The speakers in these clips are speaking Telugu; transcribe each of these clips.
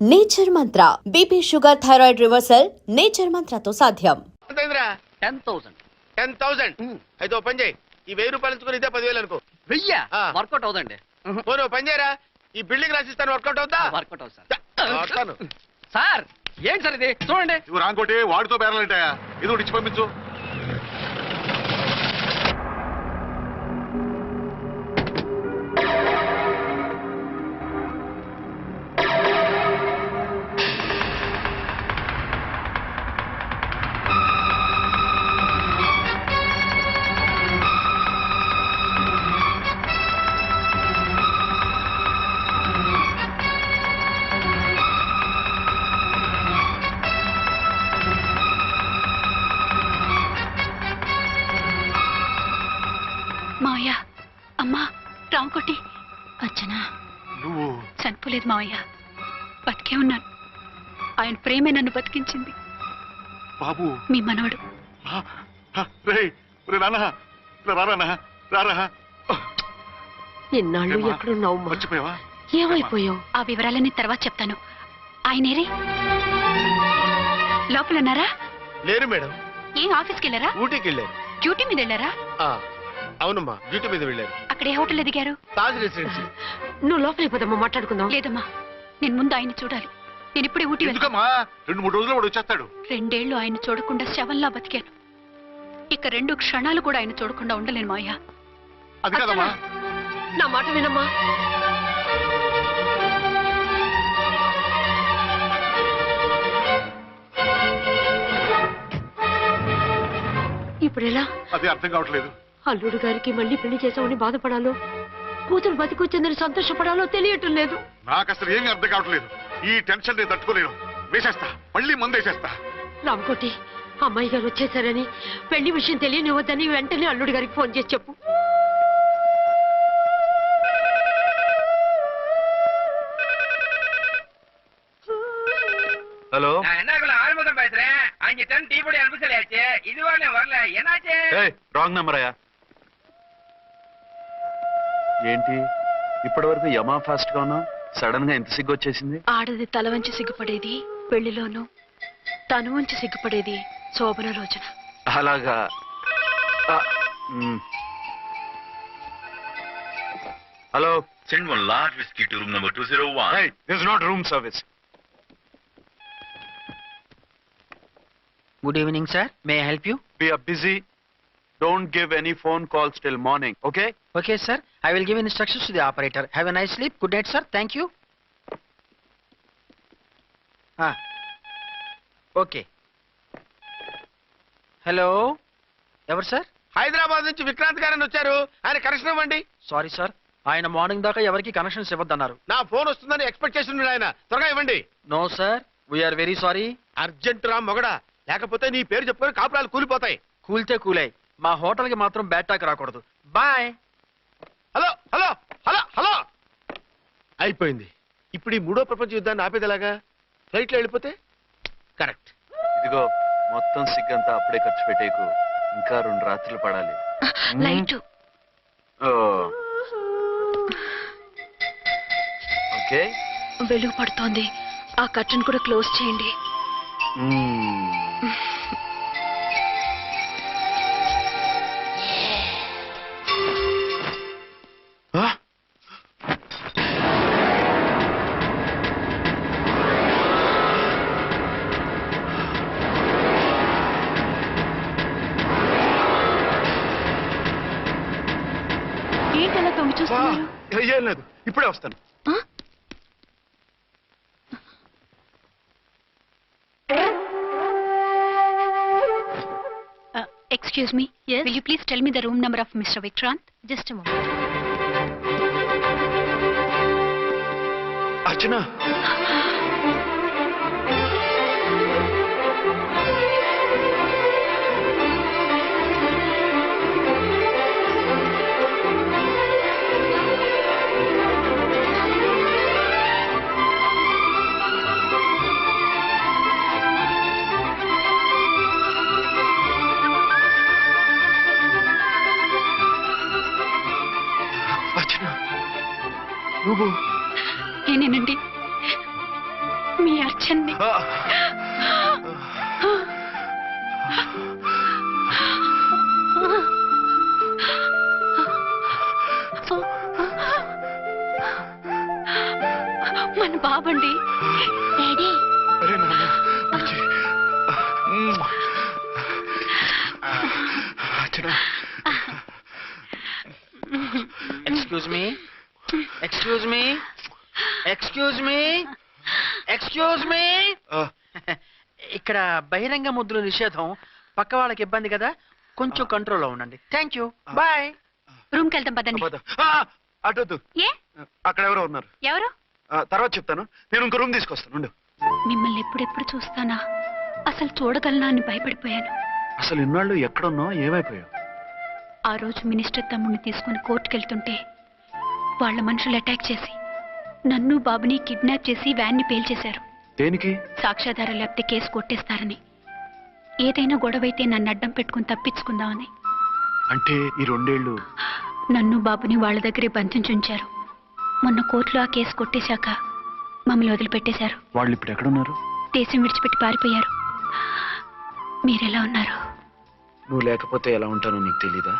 Nature mantra BP sugar thyroid reversal nature మంత్రతో సాధ్యం. 10,000 అయితే ఓ పని చేయి, ఈ 1000 రూపాయలు ఇచ్చుకుని ఇదే 10,000 అనుకో. వర్కౌట్ అవుదండి. పోను పని చేయరా, ఈ బిల్డింగ్ రాసిస్తాను, వర్కౌట్ అవుతా. వర్కౌట్ అవుతుంది సార్. ఏంటి సార్ ఇది, చూడండి. ఇవి రాంకోటి వాడితో బేరాలంటాయా? ఇది ఒకటి ఇచ్చి పంపించు. మావయ్య, అమ్మా, రాంకోటి, అచ్చనా నువ్వు చనిపోలేదు మావయ్య, బతికే ఉన్నాను. ఆయన ప్రేమే నన్ను బతికించింది. బాబు మీ మనవడు. ఇన్నాళ్ళు ఎక్కడున్నావు? మర్చిపోయావా? ఏమైపోయావు? ఆ వివరాలన్నీ తర్వాత చెప్తాను. ఆయనేరే లోపలన్నారా? లేరు మేడం. ఏం ఆఫీస్కి వెళ్ళారా? ఊటీకి వెళ్ళారు. డ్యూటీ మీద వెళ్ళారా? అవునమ్మా, డ్యూటీ మీద వెళ్ళారు. అక్కడ ఏ హోటల్ ఎదిగారు? తాజ్ రెసిడెన్సీ. నువ్వు లోపలికి పోదమ్మా, మాట్లాడుకుందాం. లేదమ్మా, నేను ముందు ఆయన్ని చూడాలి. నేను ఇప్పుడే ఊటీ వెళ్తాను. ఎందుకమ్మా? 2-3 రోజులు వాడు వచ్చేస్తాడు. 2 ఏళ్లు ఆయన చూడకుండా శవంలా బతికాను. ఇక 2 క్షణాలు కూడా ఆయన చూడకుండా ఉండలేను మాయా. అది కాదమ్మా. నా మాట వినమ్మా. ఇప్పుడు ఎలా? అది అర్థం కావట్లేదు. అల్లుడు గారికి మళ్ళీ పెళ్లి చేసామని బాధపడాలో, కూతురు బతికొచ్చిందని సంతోషపడాలో తెలియటం లేదు. నాకు అసలు ఏమీ అర్థం కావట్లేదు. ఈ టెన్షన్ నేను తట్టుకోలేను. వేసేస్తా, మళ్ళీ మందేసేస్తా. రామకోటి, అమ్మాయి గారు వచ్చేసారని, పెళ్లి విషయం తెలియనివ్వద్దని వెంటనే అల్లుడు గారికి ఫోన్ చేసి చెప్పు. ஹலோ, ஆறுமுகம் பேசுறேன். அங்க டன் டீ பொடி அனுப்ப சொல்லியாச்சு. இது வரல. என்னாச்சு? రాంగ్ నెంబర్ అయ్యా. ఏంటి ఇప్పటి వరకు యమా ఫాస్ట్ గా ఉన్నావు, సడన్ గా ఎంత సిగ్గు వచ్చేసింది? ఆడది తల వంచి సిగ్గుపడేది పెళ్లిలోనూ, తను వంచి సిగ్గుపడేది శోభన రోజున. అలాగా. Hello, Send one large whiskey to room number 201. hey, this is not room service. Good evening, sir. May I help you? We are busy. Don't give any phone calls till morning, okay? Okay, sir. I will give instructions to the operator. Have a nice sleep. Good night, sir. Thank you. Okay. Hello. Ever, sir? Hyderabad నుంచి విక్రాంత్ గారని వచ్చారు. ఆయన కనెక్షన్ ఇవ్వండి. Sorry, sir. ఆయన మార్నింగ్ దాకా ఎవరికి కనెక్షన్స్ ఇవ్వద్దన్నారు. నా ఫోన్ వస్తుందని ఎక్స్పెక్ట్ చేస్తున్నాడు ఆయన. త్వరగా ఇవ్వండి. No, sir. We are very sorry. Urgent రా మొగడా, లేకపోతే నీ పేరు చెప్పుకొని కాపురాలు కూలిపోతాయి. కూల్తే కూలాయి, మా హోటల్కి మాత్రం బ్యాడ్ టాక్ రాకూడదు. Bye. Hello hello hello hello. అయిపోయింది. ఇప్పుడు ఈ 3వ ప్రపంచ యుద్ధాన్ని ఆపేది ఎలాగా? ఫ్లైట్లో వెళ్ళిపోతే కరెక్ట్. ఇదిగో మొత్తం సిగ్గంతా అప్పుడే ఖర్చు పెట్టేకు. ఇంకా 2 రాత్రులు పడాలి. లైట్ ఓకే, వెలుగు పడుతోంది. ఆ కర్టన్ కూడా క్లోజ్ చేయండి. ఏంటలా తొంగి చూస్తున్నారు? ఏం లేదు, ఇప్పుడే వస్తాను. Excuse me. Yes. Will you please tell me the room number of Mr. Vikrant? Just a moment. అర్చన, నేనేనండి. మీ అర్చన్ని. మన బాబండి. డాడీ. అరే నాన్న, వచ్చి. అచ్చనా. Excuse me, excuse me, excuse me, excuse me. ఇక్కడ బహిరంగ ముద్దుల నిషేధం. పక్క వాళ్ళకి ఇబ్బంది కదా, కొంచెం కంట్రోల్లో ఉండండి. Thank you, bye. రూమ్కి వెళ్తాం పదండి. అటొద్దు, ఏ అక్కడ ఎవరో ఉన్నారు. ఎవరు? తర్వాత చెప్తాను. నేను ఇంకో రూమ్ తీసుకొస్తాను ఉండు. మిమ్మల్ని ఎప్పుడెప్పుడు చూస్తానా, అసలు చూడగలనా అని భయపడిపోయాను. అసలు ఇన్నాళ్ళు ఎక్కడున్నావు, ఏమైపోయావు? ఆ రోజు మినిస్టర్ తమ్ముడిని తీసుకుని కోర్టుకెళ్తుంటే వాళ్ళ మనుషులు అటాక్ చేసి నన్ను బాబుని కిడ్నాప్ చేసి వ్యాన్ని పేల్చేశారు. దేనికి? సాక్ష్యాధారం లేకపోతే కేసు కొట్టేస్తారని. ఏదైనా గొడవైతే నన్ను అడ్డం పెట్టుకుని తప్పించుకుందామని. అంటే ఈ 2 ఏళ్ళు నన్ను బాబుని వాళ్ళ దగ్గరే బంధించుంచారు. మొన్న కోర్టులో ఆ కేసు కొట్టేశాక మమ్మల్ని వదిలిపెట్టేశారు. వాళ్ళు ఇప్పుడు ఎక్కడున్నారు? దేశం విడిచిపెట్టి పారిపోయారు. మీరెలా ఉన్నారు? నువ్వు లేకపోతే ఎలా ఉంటానో నీకు తెలీదా?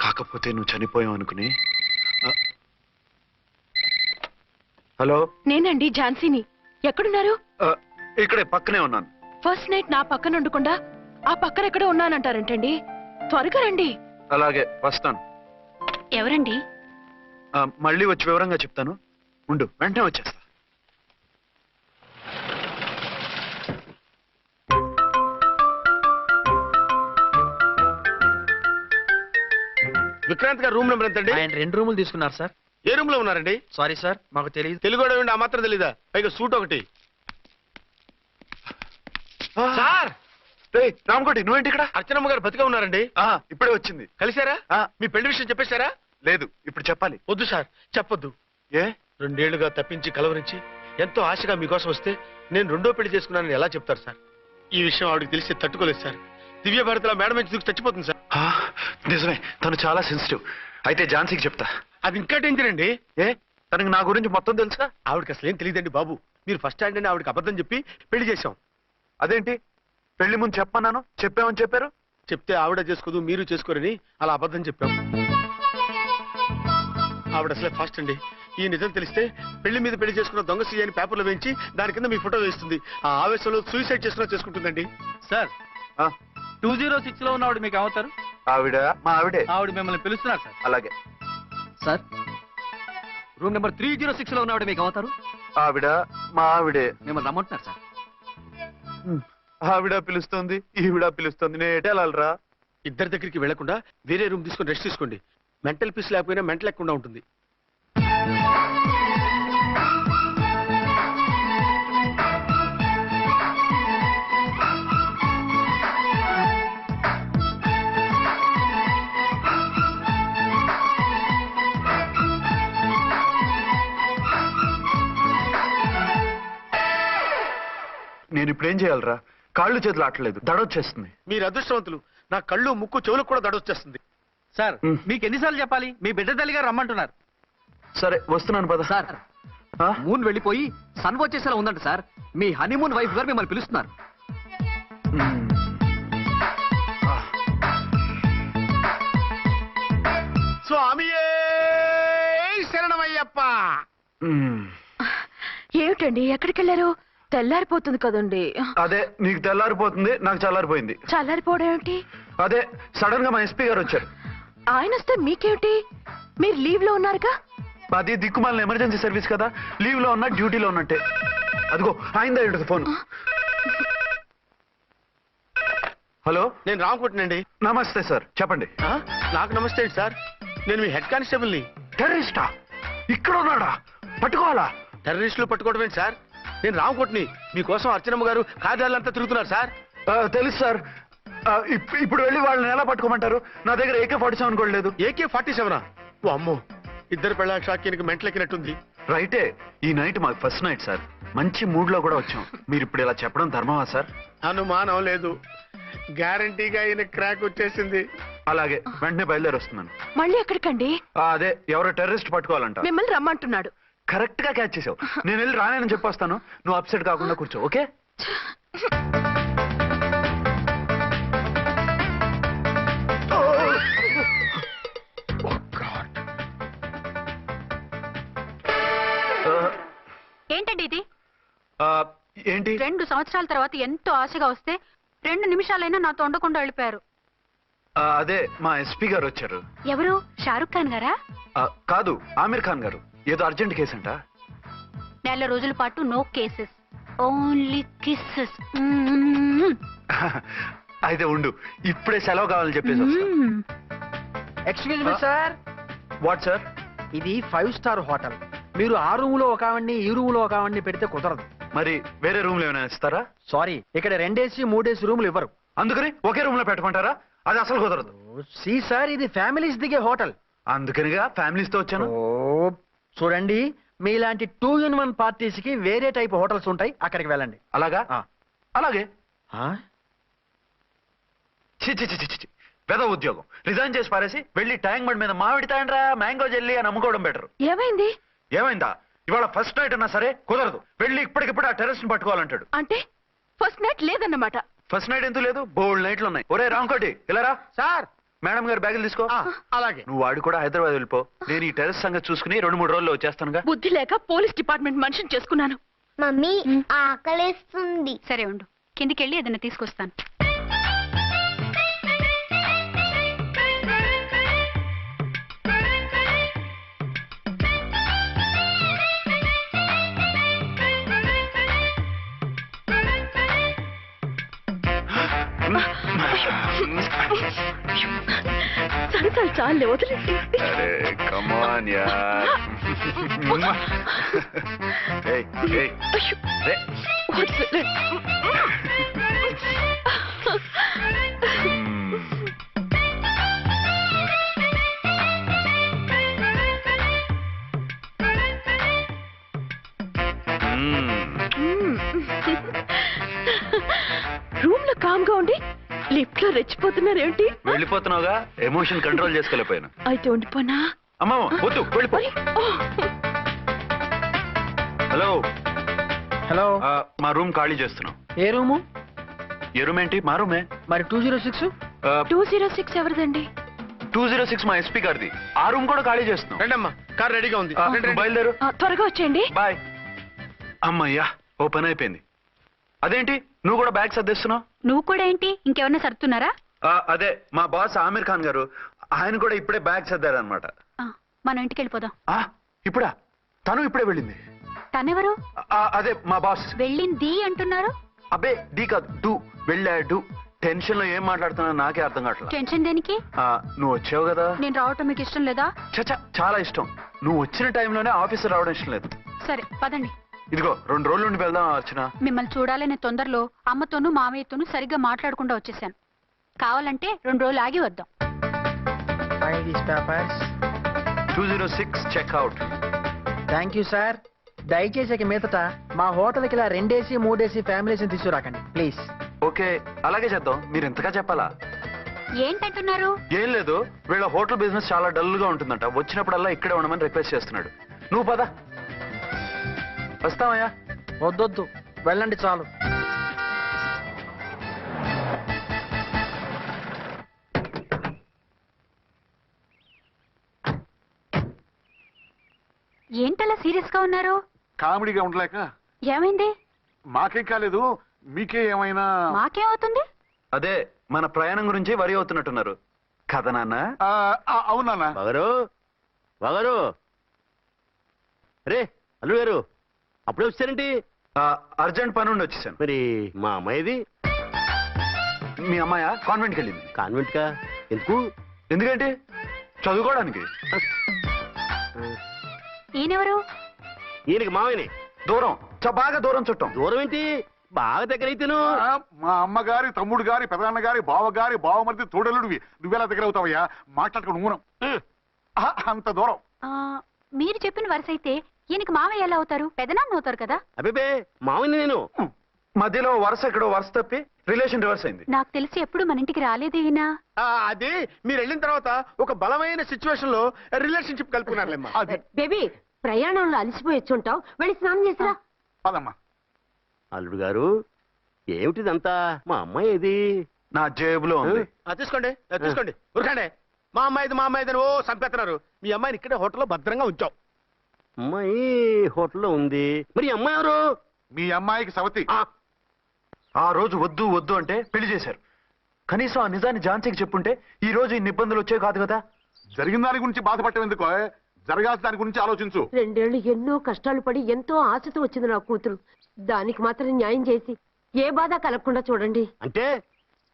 కాకపోతే నువ్వు చనిపోయావు అనుకుని. హలో, నేనండి ఝాన్సీని. ఎక్కడున్నారు? ఇక్కడే పక్కనే ఉన్నాను. ఫస్ట్ నైట్ నా పక్కన ఉండకుండా ఆ పక్కన ఎక్కడో ఉన్నానంటారేంటండి? త్వరగా రండి. అలాగే వస్తాను. ఎవరండి? మళ్ళీ వచ్చి వివరంగా చెప్తాను. ఉండు, వెంటనే వచ్చేస్తా. విక్రాంత్ గారు రూమ్ నెంబర్ ఎంతండి? ఆయన 2 రూములు తీసుకున్నారు సార్. ఏ రూమ్ లో ఉన్నారండి? సారీ సార్, మాకు తెలియదు. తెలుగు ఆ మాత్రం తెలీదా? పైగా సూట్ ఒకటి. సార్, రామకోటి నువ్వేంటి ఇక్కడ? అర్చనమ్మ గారు బతిగా ఉన్నారండి. ఇప్పుడే వచ్చింది. కలిసారా? మీ పెళ్లి విషయం చెప్పేశారా? లేదు, ఇప్పుడు చెప్పాలి. వద్దు సార్, చెప్పొద్దు. ఏ? 2 ఏళ్లుగా తప్పించి కలవరించి ఎంతో ఆశగా మీకోసం వస్తే నేను 2వ పెళ్లి చేసుకున్నానని ఎలా చెప్తారు సార్? ఈ విషయం ఆవిడకి తెలిసి తట్టుకోలేదు సార్. దివ్య భారతిలో మేడం నుంచి దూకి చచ్చిపోతుంది సార్. నిజమే, తను చాలా సెన్సిటివ్. అయితే ఝాన్సీకి చెప్తా. అది ఇంకా డేంజర్ అండి. ఏ? తనకి నా గురించి మొత్తం తెలుసా? ఆవిడకి అసలు ఏం తెలియదండి బాబు. మీరు ఫస్ట్ హ్యాండ్ అని ఆవిడకి అబద్ధం చెప్పి పెళ్లి చేశాం. అదేంటి? పెళ్లి ముందు చెప్పన్నాను, చెప్పామని చెప్పారు. చెప్తే ఆవిడ చేసుకోదు, మీరు చేసుకోరని అలా అబద్ధం చెప్పాం. ఆవిడ అసలే ఫాస్ట్ అండి. ఈ నిజం తెలిస్తే పెళ్లి మీద పెళ్లి చేసుకున్న దొంగ సీ అని పేపర్లో వేయించి దాని కింద మీ ఫోటో వేస్తుంది. ఆ ఆవేశంలో సూసైడ్ చేసుకుంటుందండి. సార్, 206 లో ఉన్నవాడు మీకు అవుతారు? ఆవిడ మా ఆవిడే. ఆవిడ మిమ్మల్ని పిలుస్తున్నారు సార్. అలాగే సార్, రూమ్ నెంబర్ 306 లో ఉన్నవాడు మీకు అవుతారు? ఆవిడ మా ఆవిడే. మిమ్మల్ని రమ్మంటున్నారు సార్. ఆవిడ పిలుస్తుంది, ఈవిడ పిలుస్తుంది. నేను ఎటెళ్ళాలరా? ఇద్దరి దగ్గరికి వెళ్లకుండా వేరే రూమ్ తీసుకొని రెస్ట్ తీసుకోండి. మెంటల్ పీస్ లేకపోయినా మెంటల్ లేకుండా ఉంటుంది. నేను ఇప్పుడు ఏం చేయాలరా? కాళ్ళు చేతులు ఆటలేదు, దడొచ్చేస్తుంది. మీరు అదృష్టవంతులు. నా కళ్ళు ముక్కు చెవులకు కూడా దడొచ్చేస్తుంది. సార్, మీకు ఎన్నిసార్లు చెప్పాలి? మీ బిడ్డ తల్లి గారు రమ్మంటున్నారు. సరే వస్తున్నాను పద. సార్, మూన్ వెళ్ళిపోయి సన్ వచ్చేసేలా ఉందంట సార్. మీ హనీమూన్ వైఫ్ గారు మిమ్మల్ని పిలుస్తున్నారు. స్వామియే శరణమయ్యప్ప. ఏమిటండి, ఎక్కడికి వెళ్ళారు? తెల్లారిపోతుంది కదండి. అదే, నీకు తెల్లారిపోతుంది, నాకు చల్లారిపోయింది. చల్లారిపోవడం ఏమిటి? అదే సడన్ గా మా ఎస్పీ గారు వచ్చారు. ఆయన వస్తే మీకేమిటి? మీరు లీవ్ లో ఉన్నారుగా. అది దిక్కుమాలిన ఎమర్జెన్సీ సర్వీస్ కదా, లీవ్ లో ఉన్నా డ్యూటీలో ఉన్నట్టే. అదిగో ఆయనదా ఉంటుంది ఫోన్. హలో, నేను రామకుంటునండి. నమస్తే సార్, చెప్పండి. నాకు నమస్తే సార్, నేను మీ హెడ్ కానిస్టేబుల్ని. టెర్రరిస్టా? ఇక్కడ ఉన్నాడా? పట్టుకోవాలా? టెర్రరిస్టులు పట్టుకోవడం ఏంటి సార్? నేను రామకోట్ని. మీకోసం అర్చనమ్మ గారు కార్యాలయంతా తిరుగుతున్నారు సార్. తెలుసు సార్. ఇప్పుడు వెళ్ళి వాళ్ళని ఎలా పట్టుకోమంటారు? నా దగ్గర AK-47 కూడా లేదు. AK-47? ఓ అమ్మో, ఇద్దరు పెళ్ళ షాకీనికి మెంటలెక్కినట్టుంది. రైటే, ఈ నైట్ మాకు ఫస్ట్ నైట్ సార్. మంచి మూడ్ లో కూడా వచ్చాం. మీరు ఇప్పుడు ఇలా చెప్పడం ధర్మమా సార్? అనుమానం లేదు, గ్యారంటీగా ఈయన క్రాక్ వచ్చేసింది. అలాగే, వెంటనే బయలుదేరి వస్తున్నాను. మళ్ళీ ఎక్కడికండి? అదే, ఎవరో టెర్రరిస్ట్ పట్టుకోవాలంట. మిమ్మల్ని రమ్మంటున్నాడు. కరెక్ట్ గా క్యాచ్ చేసావు. నేను వెళ్ళి రానని చెప్పొస్తాను, నువ్వు అప్సెట్ కాకుండా కూర్చో. ఓకే? ఏంటండి ఇది? ఏంటి? 2 సంవత్సరాల తర్వాత ఎంతో ఆశగా వస్తే 2 నిమిషాలైనా నాతో ఉండకుండా వెళ్ళిపోయారు. అదే మా ఎస్పీ గారు వచ్చారు. ఎవరు? షారుఖ్ ఖాన్ గారా? కాదు, ఆమీర్ ఖాన్ గారు. ఏదో అర్జెంట్ కేసు అంట. 4 రోజుల పాటు నో కేసెస్, ఓన్లీ కిస్సెస్. అయితే ఉండు, ఇప్పుడే సెలవు కావాలని చెప్పేసి. Excuse me sir. What sir? ఇది 5 స్టార్ హోటల్. మీరు ఆ రూమ్ లో ఒక ఆవిడ్ని, ఈ రూమ్ లో ఒక ఆవిడ్ని పెడితే కుదరదు. మరి వేరే రూమ్ లో ఏమైనా ఇస్తారా? సారీ, ఇక్కడ 2 AC 3 AC రూములు ఇవ్వరు. అందుకని ఒకే రూమ్ లో పెట్టమంటారా? అది అసలు కుదరదు. సి సార్, ఇది ఫ్యామిలీస్ దిగే హోటల్. అందుకనిగా ఫ్యామిలీస్ తో వచ్చాను. చూడండి, మీలాంటి 2 in 1 పార్టీస్ కి వేరే టైప్ హోటల్స్ ఉంటాయి, అక్కడికి వెళ్ళండి. అలాగా? అలాగే. ఆ? చి చి చి చి చి. పెద్ద ఉద్యోగం రిజైన్ చేసి పారేసి వెళ్ళి ట్యాంక్ బండ్ మీద మామిడి తాండ్రా మ్యాంగో జెల్లీ అని అమ్ముకోవడం బెటర్. ఏమైంది? ఏమైందా? ఇవాళ ఫస్ట్ నైట్ అన్నా సరే కుదరదు. వెళ్ళి ఇప్పటికిప్పుడు ఆ టెర్రస్ ని పట్టుకోవాలంటాడు. అంటే ఫస్ట్ నైట్ లేదన్నమాట. ఫస్ట్ నైట్ ఎందుకు లేదు? బోల్డ్ నైట్లు ఉన్నాయి. ఒరే రాంకోటి ఇలారా. సార్. మేడం గారు బ్యాగులు తీసుకో. అలాగే. నువ్వు వాడు కూడా హైదరాబాద్ వెళ్ళిపో. నేను ఈ టెర్రస్ సంగతి చూసుకుని 2-3 రోజుల్లో వచ్చేస్తానుగా. బుద్ధి లేక పోలీస్ డిపార్ట్మెంట్ మనిషిని చేసుకున్నాను. మమ్మీ ఆకలేస్తుంది. సరే ఉండు, కిందికెళ్ళి ఏదైనా తీసుకొస్తాను. సరసాలు చాలే, వదిలేసి. అరే కమాన్ యార్. ఏయ్ ఏయ్ రే. రూమ్ లో కామ్ గా ఉండి లిఫ్ట్ లో రెచ్చిపోతున్నారేంటి? వెళ్ళిపోతున్నావుగా, ఎమోషన్ కంట్రోల్ చేసుకోలేకపోయాను. అయితే ఉండిపోనా? అమ్మా వద్దు, వెళ్ళిపో. Hello hello. మా రూమ్ ఖాళీ చేస్తున్నాం. ఏ రూము? ఏ రూమ్ ఏంటి? మా రూమే. మరి 206? 206 ఎవరిదండి? 206 మా ఎస్పీ గారిది. ఆ రూమ్ కూడా ఖాళీ చేస్తున్నాం. రండమ్మా, కార్ రెడీగా ఉంది. నువ్వు బయలుదేరు. త్వరగా వచ్చేయండి. బాయ్. అమ్మయ్యా, ఓ పని అయిపోయింది. అదేంటి నువ్వు కూడా బ్యాగ్ సర్దేస్తున్నావు? నువ్వు కూడా ఏంటి, ఇంకెవరన్నా సర్దుతున్నారా? అదే మా బాస్ ఆమీర్ ఖాన్ గారు, ఆయన కూడా ఇప్పుడే బ్యాగ్ సర్దారు అనమాట. మనం ఇంటికి వెళ్ళిపోదాం. ఇప్పుడా? తను ఇప్పుడే వెళ్ళింది. తనెవరు? అదే మా బాస్. వెళ్ళింది అంటున్నారు. అబ్బే డీ కాదు, డూ. వెళ్ళాడు. టెన్షన్ లో ఏం మాట్లాడుతున్నా నాకే అర్థం కావట్లేదు. టెన్షన్ దేనికి? నువ్వు వచ్చావు కదా. నేను రావటం మీకు ఇష్టం లేదా? చచ్చా, చాలా ఇష్టం. నువ్వు వచ్చిన టైంలోనే ఆఫీసర్ రావడం ఇష్టం లేదు. సరే పదండి. ఇదిగో 2 రోజుల నుండి వెళ్దాం అర్చన. మిమ్మల్ని చూడాలనే తొందరలో అమ్మతోనూ మామయ్యతోనూ సరిగ్గా మాట్లాడకుండా వచ్చేసాను. కావాలంటే 2 రోజులు ఆగి వద్దాం. 206 చెక్అవుట్. Thank you sir. దయచేసి ఇక మీదట మా హోటల్కి ఇలా 2 AC 3 AC ఫ్యామిలీస్ తీసుకురాకండి ప్లీజ్. ఓకే, అలాగే చేద్దాం. మీరు ఎంతగా చెప్పాలా? ఏంటంటున్నారు? ఏం లేదు, వీళ్ళ హోటల్ బిజినెస్ చాలా డల్ గా ఉంటుందంట. వచ్చినప్పుడల్లా ఇక్కడే ఉండమని రిక్వెస్ట్ చేస్తున్నాడు. నువ్వు పద. వస్తామయ్యా. వద్దొద్దు, వెళ్ళండి చాలు. ఏంటలా సీరియస్ గా ఉన్నారు? కామెడీగా ఉండలేక. ఏమైంది? మాకేం కాలేదు, మీకే ఏమైనా? మాకేమవుతుంది? అదే మన ప్రయాణం గురించి వరి అవుతున్నట్టున్నారు కదా నాన్న? అవునా? వగరు రే అల్లు గారు, అప్పుడే వచ్చారండి? అర్జెంట్ పని ఉండి వచ్చేసాను. మరి మా అమ్మాయిది? మీ అమ్మాయ కాన్వెంట్కి వెళ్ళింది. కాన్వెంట్ కా? ఎందుకు? ఎందుకంటే చదువుకోవడానికి. ఈయనెవరు? ఈయనకి మావయ్యని. దూరం, బాగా దూరం చుట్టాం. దూరం ఏంటి, బాగా దగ్గర అయితేను. మా అమ్మగారి, తమ్ముడు గారి, పెదనాన్న గారి, బావగారి, బావమరిది, తోడలుడివి. నువ్వెలా దగ్గర అవుతావయ్యా? మాట్లాడుకుని ఊనం. అంత దూరం. మీరు చెప్పిన వరుస అయితే ఈయనకి మావయ్య ఎలా అవుతారు? పెదనాన్న అవుతారు కదా. అబ్బే మావయ్యని నేను. మధ్యలో వరుస ఎక్కడో వరుస తప్పి రిలేషన్ రివర్స్ అయింది. నాకు తెలిసి ఎప్పుడు మన ఇంటికి రాలేదు ఈయన. అది మీరు వెళ్ళిన తర్వాత ఒక బలమైన సిచ్యువేషన్ లో రిలేషన్షిప్ కలుపుకున్నారులేమ్మా. బేబీ ప్రయాణంలో అలసిపోయి వచ్చుంటావు, వెళ్ళి స్నానం చేసిరా. పదమ్మా. అల్లుడు గారు ఏమిటిదంతా? మా అమ్మాయి ఏది? నా జేబులో ఉంది. తీసుకోండి తీసుకోండి, ఉరకండి. మా అమ్మాయిది ఓ చంపేస్తున్నారు. మీ అమ్మాయిని ఇక్కడే హోటల్లో భద్రంగా ఉంచాం. అమ్మాయి హోటల్లో ఉంది. మరి అమ్మాయి ఎవరు? మీ అమ్మాయికి సవతి. ఆ రోజు వద్దు వద్దు అంటే పెళ్లి చేశారు. కనీసం ఆ నిజాన్ని ఝాన్సీకి చెప్పుంటే ఈ రోజు ఇన్ని ఇబ్బందులు వచ్చే కాదు కదా. జరిగిన దాని గురించి బాధపడటం ఎందుకో, జరగాల్సిన దాని గురించి ఆలోచించు. 2 ఏళ్ళు ఎన్నో కష్టాలు పడి ఎంతో ఆశతో వచ్చింది నా కూతురు. దానికి మాత్రం న్యాయం చేసి ఏ బాధ కలగకుండా చూడండి. అంటే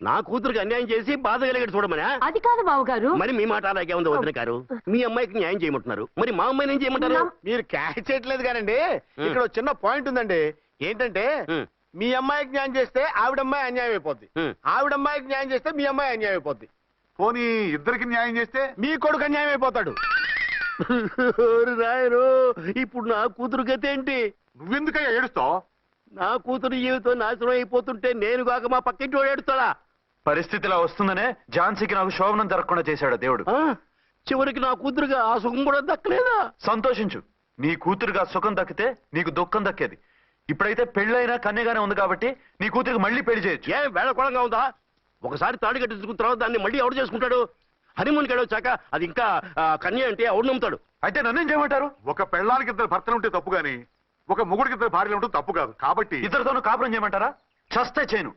నా కూతురికి అన్యాయం చేసి బాధ కలిగేది చూడమనా? అది కాదు బావగారు. మరి మీ మాట అలాగే ఉంది వదిన గారు. మీ అమ్మాయికి న్యాయం చేయమంటున్నారు, మరి మా అమ్మాయిని ఏం చేయమంటారు? మీరు క్యాచ్ చేయట్లేదు కానండి. ఇక్కడ ఒక చిన్న పాయింట్ ఉందండి. ఏంటంటే మీ అమ్మాయికి న్యాయం చేస్తే ఆవిడమ్మాయి అన్యాయం అయిపోద్ది, ఆవిడమ్మాయికి న్యాయం చేస్తే మీ అమ్మాయి అన్యాయం అయిపోద్ది. పోనీ ఇద్దరికి న్యాయం చేస్తే మీ కొడుకు అన్యాయం అయిపోతాడు. రాయరు, ఇప్పుడు నా కూతురు గతి ఏంటి? నువ్వెందుకయ్యా ఏడుస్తావు? నా కూతురు జీవితం నాశనం అయిపోతుంటే నేను కాక మా పక్కింటి వాడు ఏడుస్తాడా? పరిస్థితి ఇలా వస్తుందనే ఝాన్సీకి నాకు శోభనం జరగకుండా చేశాడు దేవుడు. చివరికి నా కూతురుగా ఆ సుఖం కూడా దక్కలేదా? సంతోషించు, నీ కూతురుగా సుఖం దక్కితే నీకు దుఃఖం దక్కేది. ఇప్పుడైతే పెళ్ళైనా కన్యగానే ఉంది కాబట్టి నీ కూతురికి మళ్ళీ పెళ్లి చేయొచ్చు. ఏం వేళకోళంగా ఉందా? ఒకసారి తాడు కట్టించుకున్న తర్వాత దాన్ని మళ్ళీ ఎవడు చేసుకుంటాడు? హనీమూన్కి వెళ్ళొచ్చాక అది ఇంకా కన్య అంటే ఎవడు నమ్ముతాడు? అయితే నన్నేం చేయమంటారు? ఒక పెళ్ళానికి 2 భర్తలు ఉంటే తప్పు గాని ఒక మొగుడికి 2 భార్యలు ఉంటే తప్పు కాదు. కాబట్టి ఇద్దరితోనూ కాపురం చేయమంటారా? చస్తే చేయను.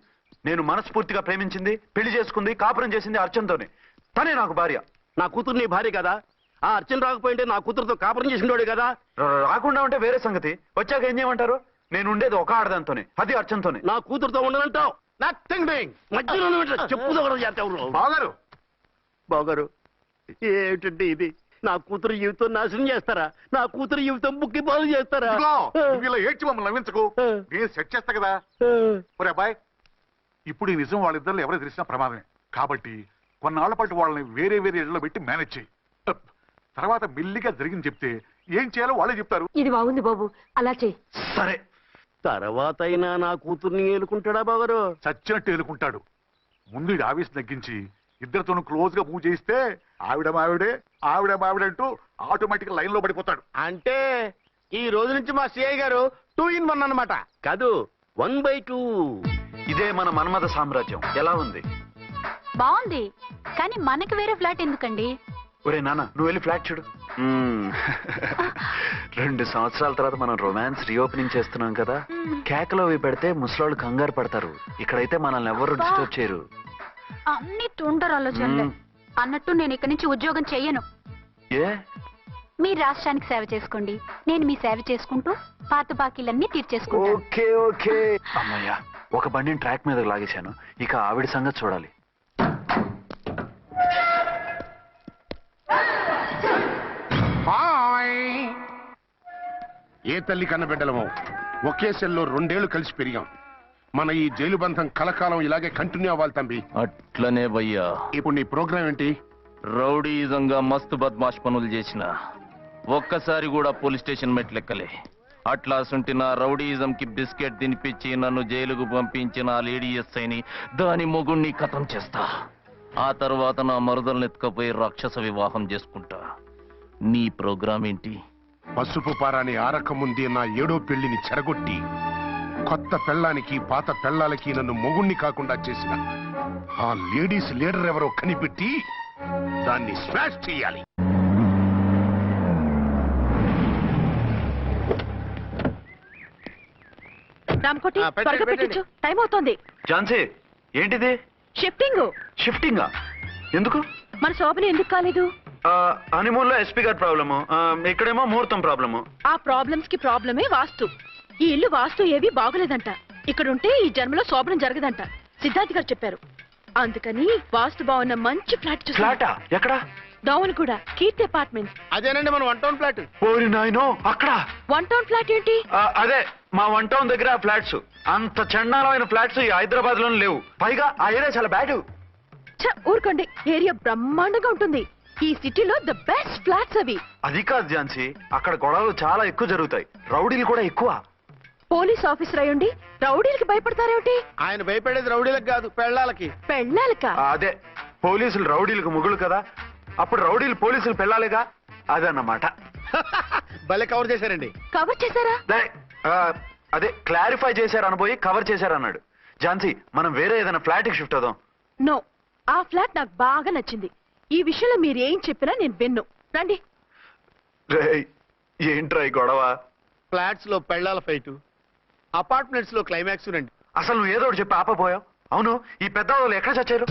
నేను మనస్ఫూర్తిగా ప్రేమించింది, పెళ్లి చేసుకుంది, కాపురం చేసింది అర్చనతోనే. తనే నాకు భార్య. నా కూతురు నీ భార్య కదా? ఆ అర్చన రాకపోయింటే నా కూతురుతో కాపురం చేసినోడే కదా? రాకుండా ఉంటే వేరే సంగతి. వచ్చాక ఏం చేయమంటారు? నేను ఉండేది ఒక ఆడదాంతోనే, అది అర్చనతోనే. నా కూతురుతో ఉండనంటావు? Nothing doing. మధ్యలో చెప్పుదో కూడా చేస్తావు. బాగారు బాగారు ఏమిటంటే ఇది? నా కూతురు జీవితం నాశనం చేస్తారా? నా కూతురు జీవితం బుక్కి బాగు చేస్తారా? నువ్వు ఇలా ఏడ్చి మమ్మల్ని నవ్వించకు. నేను సెట్ చేస్తా కదా. ఒరే అబ్బాయి, ఇప్పుడు ఈ నిజం వాళ్ళిద్దరు ఎవరో తెలిసినా ప్రమాదమే. కాబట్టి కొన్నాళ్ల పాటు వాళ్ళని వేరే వేరే ఇళ్లలో పెట్టి మేనేజ్ చేయి. తర్వాత మెల్లిగా జరిగింది చెప్తే ఏం చేయాలో వాళ్ళే చెప్తారు. ఇది బాగుంది బాబు, అలా చెయ్యి. సరే, తర్వాత అయినా నా కూతుర్ని ఏలుకుంటాడా బాగారు? చచ్చినట్టు ఏలుకుంటాడు. ముందు ఈ ఆవేశం తగ్గించి ఇద్దరితోనూ క్లోజ్ గా మూవ్ చేయిస్తే ఆవిడ మావిడే అంటూ ఆటోమేటిక్ లైన్ లో పడిపోతాడు. అంటే ఈ రోజు నుంచి మా సిఐ గారు 2 in 1 అన్నమాట. కాదు, 1/2. ఇదే మన మన్మథ సామ్రాజ్యం. ఎలా ఉంది? బాగుంది, కానీ మనకి వేరే ఫ్లాట్ ఎందుకండి? ఒరే నాన్న, నువ్వు వెళ్ళి ఫ్లాట్ చూడు. 2 సంవత్సరాల తర్వాత మనం రొమాన్స్ రీఓపెనింగ్ చేస్తున్నాం కదా. కేకలో అవి పెడితే ముసలోళ్ళు కంగారు పడతారు. ఇక్కడైతే మనల్ని ఎవరు డిస్టర్బ్ చేయరు. అన్ని తొందర ఆలోచనలే. అన్నట్టు నేను ఇక్కడి నుంచి ఉద్యోగం చెయ్యను. ఏ? మీరు రాష్ట్రానికి సేవ చేసుకోండి, నేను మీ సేవ చేసుకుంటూ పాత బాకీలన్నీ తీర్చేసుకుంటాను. Okay okay. అమ్మయ్యా, ఒక బండిని ట్రాక్ మీద లాగేశాను. ఇక ఆవిడ సంగతి చూడాలి. ఏ తల్లి కన్నబిడ్డలమో ఒకే సెల్లో 2 ఏళ్లు కలిసి పెరిగాం. మన ఈ జైలు బంధం కలకాలం ఇలాగే కంటిన్యూ అవ్వాలి తంబి. అట్లనే భయ్యా. ఇప్పుడు నీ ప్రోగ్రామ్ ఏంటి? రౌడీజంగా మస్తు బద్మాష్ పనులు చేసిన ఒక్కసారి కూడా పోలీస్ స్టేషన్ మెట్లెక్కలే. అట్లా సుంటి నా రౌడీజం కి బిస్కెట్ తినిపించి నన్ను జైలుకు పంపించిన ఆ లేడీ ఎస్ఐని దాని మొగుణ్ణి ఖతం చేస్తా. ఆ తర్వాత నా మరుదల్ని ఎత్తుకపోయి రాక్షస వివాహం చేసుకుంటా. నీ ప్రోగ్రామ్ ఏంటి? పసుపు పారాని ఆరక ముందే నా 7వ పెళ్లిని చెరగొట్టి కొత్త పెళ్ళానికి పాత పెళ్ళాలకి నన్ను మొగుణ్ణి కాకుండా చేసిన ఆ లేడీస్ లీడర్ ఎవరో కనిపెట్టి దాన్ని స్మాష్ చేయాలి. రామకోటి, త్వరగా పెట్టించు, టైం అవుతోంది. ఝాన్సీ, ఏంటిది? షిఫ్టింగా? ఎందుకు? మన శోభని ఎందుకు కాలేదు? హనీమూన్ లో ఎస్పీ గారి ప్రాబ్లము, ఇక్కడేమో ముహూర్తం ప్రాబ్లము. ఆ ప్రాబ్లమ్స్ కి ప్రాబ్లమే వాస్తు. ఈ ఇల్లు వాస్తు ఏవి బాగోలేదంట. ఇక్కడుంటే ఈ జన్మలో శోభనం జరగదంట సిద్ధార్థ్ గారు చెప్పారు. అందుకని వాస్తు బాగున్న మంచి ఫ్లాట్ ఫ్లాటా? ఎక్కడ? డౌన్ కూడా కీర్తి అపార్ట్మెంట్. అదేనండి మన 1 టౌన్ ఫ్లాట్. ఓరి నాయనో, అక్కడ 1 టౌన్ ఫ్లాట్ ఏంటి? అదే మా 1 టౌన్ దగ్గర ఫ్లాట్స్. అంత చండాలమైన ఫ్లాట్స్ ఈ హైదరాబాద్ లోనే లేవు. పైగా ఆ ఏరియా చాలా బ్యాడ్. ఊరుకోండి, ఏరియా బ్రహ్మాండంగా ఉంటుంది. ఈ సిటీలో ద బెస్ట్ ఫ్లాట్స్ అవి. అది కాదు ఝాన్సీ, అక్కడ గొడవలు చాలా ఎక్కువ జరుగుతాయి, రౌడీలు కూడా ఎక్కువ. పోలీస్ ఆఫీసర్ అయ్యుండి రౌడీలకి భయపడతారేమిటి? ఆయన భయపడేది రౌడీలకు కాదు, పెళ్ళాలకి. పెళ్ళాలకా? అదే, పోలీసులు రౌడీలకు ముగులు కదా, అప్పుడు రౌడీలు పోలీసులు పెళ్ళాలిగా, అదన్నమాట. భలే కవర్ చేశారండి. కవర్ చేశారా? అదే క్లారిఫై చేశారు అనబోయి కవర్ చేశారు అన్నాడు. ఝాన్సీ, మనం వేరే ఏదైనా ఫ్లాట్ కి షిఫ్ట్ అవుదాం. నో, ఆ ఫ్లాట్ నాకు బాగా నచ్చింది. ఈ విషయంలో మీరు ఏం చెప్పినా నేను విన్ను. రండి. ఏంట్రా ఈ గొడవ? ఫ్లాట్స్ లో పెళ్ళాల ఫైట్, అపార్ట్మెంట్స్ లో క్లైమాక్స్ రండి. అసలు నువ్వు ఏదో ఒకటి చెప్పి ఆపపోయావు. అవును, ఈ పెద్దవాళ్ళు ఎక్కడ చచ్చారు?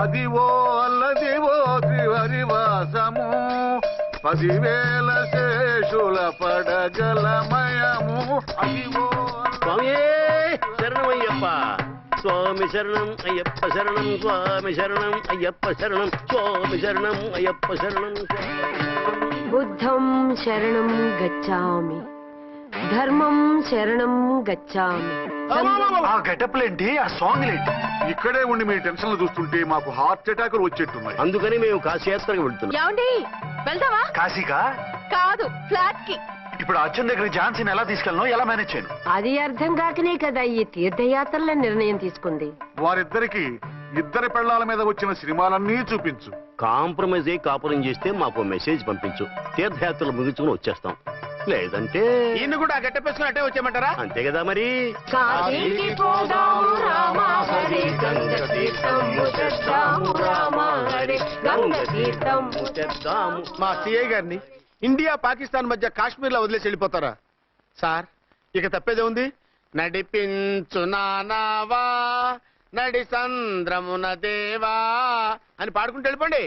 అదివో అల్లదివో త్రివరివాసము 10,000 శేషుల పడగలమయము. అదివో శరణమయ్యప్ప స్వామి శరణం అయ్యప్ప శరణం స్వామి శరణం అయ్యప్ప శరణం స్వామి శరణం అయ్యప్ప శరణం. బుద్ధం శరణం గచ్చామి, ధర్మం శరణం గచ్చామి. ఆ గెటప్లేంటి, ఆ సాంగ్ ఏంటి? ఇక్కడే ఉండి మీ టెన్షన్లు చూస్తుంటే మాకు హార్ట్ అటాకులు వచ్చేట్టున్నాయి. అందుకని మేము కాశీయాత్రకు వెళ్తున్నాం. ఏమండి, వెళ్దామా? కాశీకా? కాదు, ఫ్లాట్ కి. ఇప్పుడు అర్జున్ దగ్గర ఝాన్సీని ఎలా తీసుకెళ్ళను, ఎలా మేనేజ్ చేయను? అది అర్థం కాకనే కదా ఈ తీర్థయాత్రల నిర్ణయం తీసుకుంది. వారిద్దరికి ఇద్దరి పెళ్లాల మీద వచ్చిన సినిమాలన్నీ చూపించు. కాంప్రమైజ్ అయ్యి కాపురం చేస్తే మాకు మెసేజ్ పంపించు. తీర్థయాత్రలు ముగించుకుని వచ్చేస్తాం. లేదంటే ఈయన కూడా గట్ట పేసుకుని అట్టే వచ్చేయమంటారా? అంతే కదా మరి. కాశీకి పోదాము రామా హరి, గంగ తీర్థము తెద్దాము రామా హరి, గంగ తీర్థము తెద్దాము. మా సిఐ గారిని ఇండియా పాకిస్తాన్ మధ్య కాశ్మీర్ లో వదిలేసి వెళ్ళిపోతారా సార్? ఇక తప్పేదే ఉంది. నడిపించు నానావా నడి సంద్రమున దేవా అని పాడుకుంటూ వెళ్ళిపోండి.